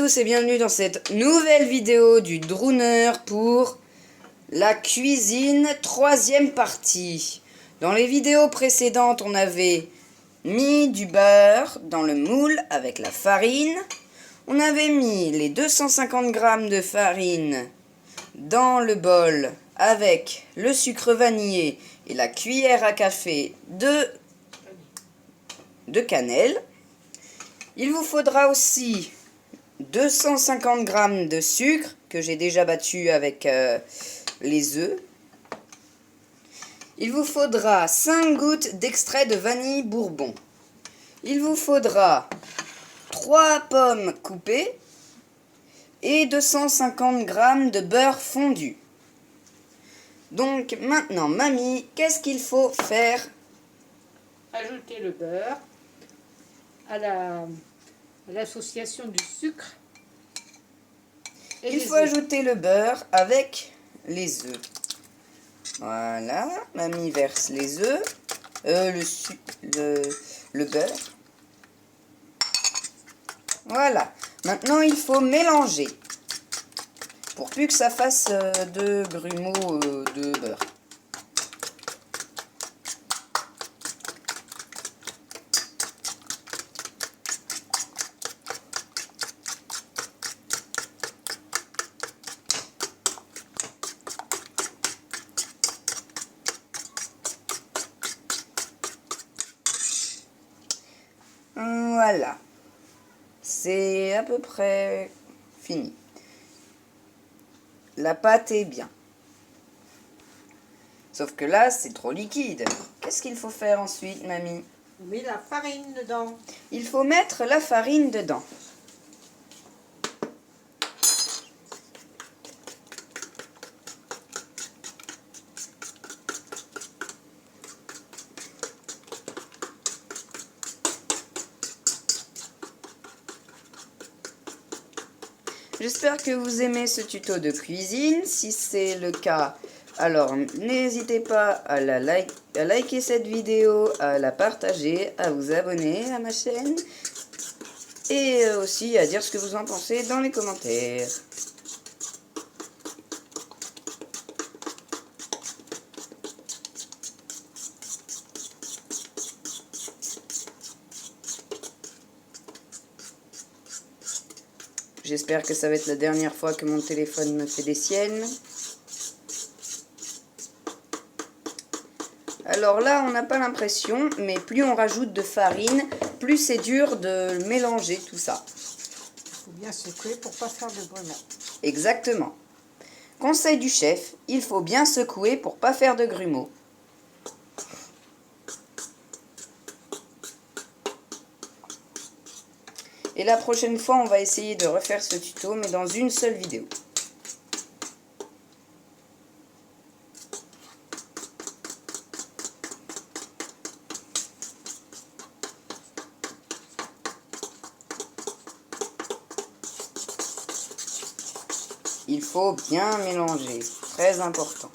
tous et bienvenue dans cette nouvelle vidéo du Drooner pour la cuisine, troisième partie. Dans les vidéos précédentes, on avait mis du beurre dans le moule avec la farine. On avait mis les 250 g de farine dans le bol avec le sucre vanillé et la cuillère à café de cannelle. Il vous faudra aussi 250 g de sucre que j'ai déjà battu avec les œufs. Il vous faudra 5 gouttes d'extrait de vanille bourbon. Il vous faudra 3 pommes coupées et 250 g de beurre fondu. Donc maintenant, mamie, qu'est-ce qu'il faut faire? Ajouter le beurre à l'association du sucre. Il faut ajouter le beurre avec les œufs. Voilà, mamie verse les œufs, le beurre. Voilà, maintenant il faut mélanger pour plus que ça fasse de grumeaux de beurre. Voilà, c'est à peu près fini. La pâte est bien. Sauf que là, c'est trop liquide. Qu'est-ce qu'il faut faire ensuite, mamie? On met la farine dedans. Il faut mettre la farine dedans. J'espère que vous aimez ce tuto de cuisine. Si c'est le cas, alors n'hésitez pas à liker cette vidéo, à la partager, à vous abonner à ma chaîne et aussi à dire ce que vous en pensez dans les commentaires. J'espère que ça va être la dernière fois que mon téléphone me fait des siennes. Alors là, on n'a pas l'impression, mais plus on rajoute de farine, plus c'est dur de mélanger tout ça. Il faut bien secouer pour ne pas faire de grumeaux. Exactement. Conseil du chef, il faut bien secouer pour pas faire de grumeaux. Et la prochaine fois, on va essayer de refaire ce tuto, mais dans une seule vidéo. Il faut bien mélanger, très important.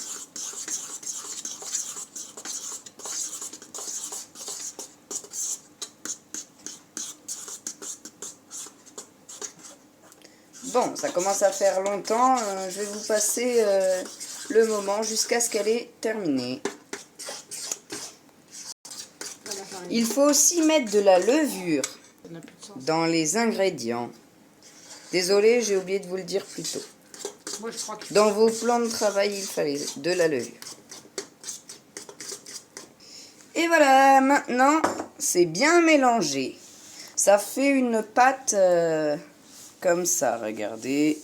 Bon, ça commence à faire longtemps, je vais vous passer le moment jusqu'à ce qu'elle ait terminé. Il faut aussi mettre de la levure dans les ingrédients. Désolée, j'ai oublié de vous le dire plus tôt. Moi, je crois que Dans vos plans de travail, il fallait de la levure. Et voilà, maintenant, c'est bien mélangé. Ça fait une pâte comme ça, regardez.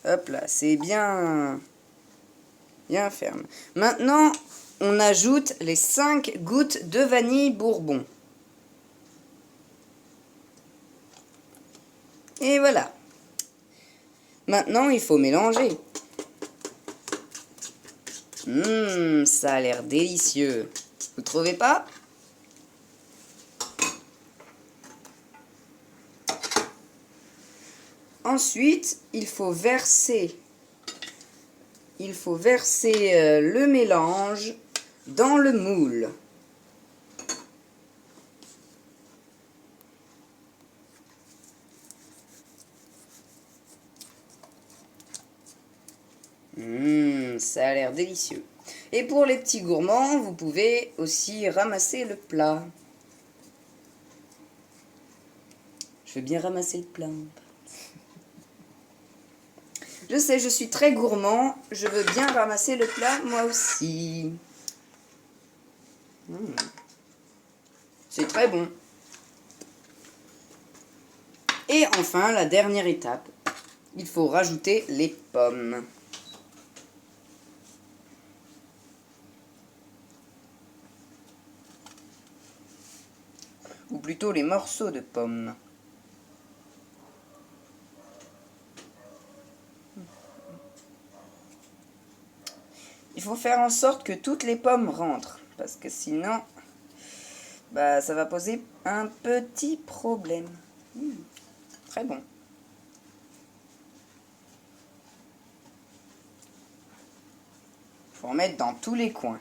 Hop là, c'est bien ferme. Maintenant, on ajoute les 5 gouttes de vanille bourbon. Et voilà. Maintenant, il faut mélanger. Ça a l'air délicieux. Vous trouvez pas? Ensuite, il faut verser le mélange dans le moule. Ça a l'air délicieux. Et pour les petits gourmands, vous pouvez aussi ramasser le plat. Je veux bien ramasser le plat. Je sais, je suis très gourmand. Je veux bien ramasser le plat, moi aussi. C'est très bon. Et enfin, la dernière étape. Il faut rajouter les pommes. Ou plutôt les morceaux de pommes. Il faut faire en sorte que toutes les pommes rentrent, parce que sinon, ça va poser un petit problème. Très bon. Il faut en mettre dans tous les coins.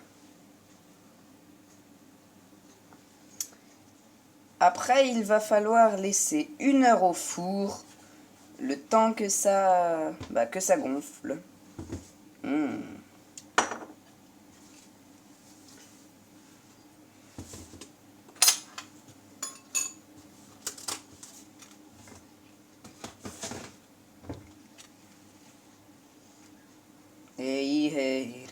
Après, il va falloir laisser 1 heure au four, le temps que ça gonfle. Hey, hey.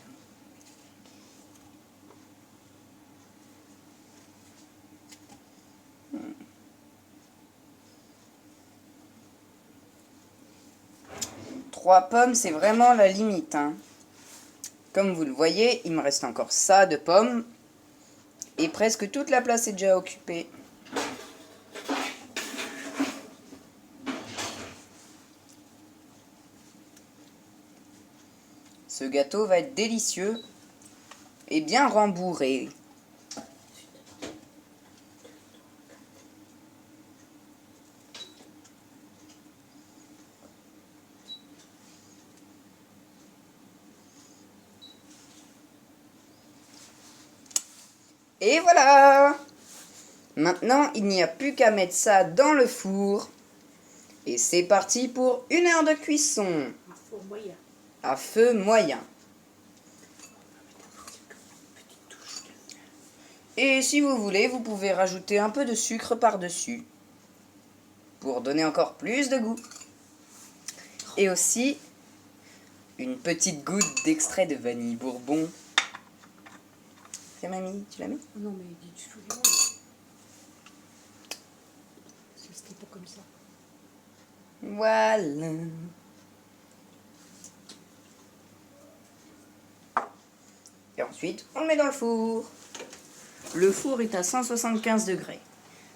Trois pommes, c'est vraiment la limite. Comme vous le voyez, il me reste encore ça de pommes. Et presque toute la place est déjà occupée. Ce gâteau va être délicieux et bien rembourré. Et voilà! Maintenant, il n'y a plus qu'à mettre ça dans le four. Et c'est parti pour 1 heure de cuisson. À feu moyen. À feu moyen. Et si vous voulez, vous pouvez rajouter un peu de sucre par-dessus. Pour donner encore plus de goût. Et aussi, une petite goutte d'extrait de vanille bourbon. C'est mamie, tu la mets? Non, mais dis tu fous c'était pas comme ça. Voilà. Et ensuite, on le met dans le four. Le four est à 175 degrés.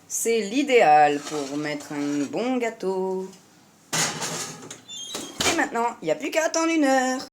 C'est l'idéal pour mettre un bon gâteau. Et maintenant, il n'y a plus qu'à attendre 1 heure.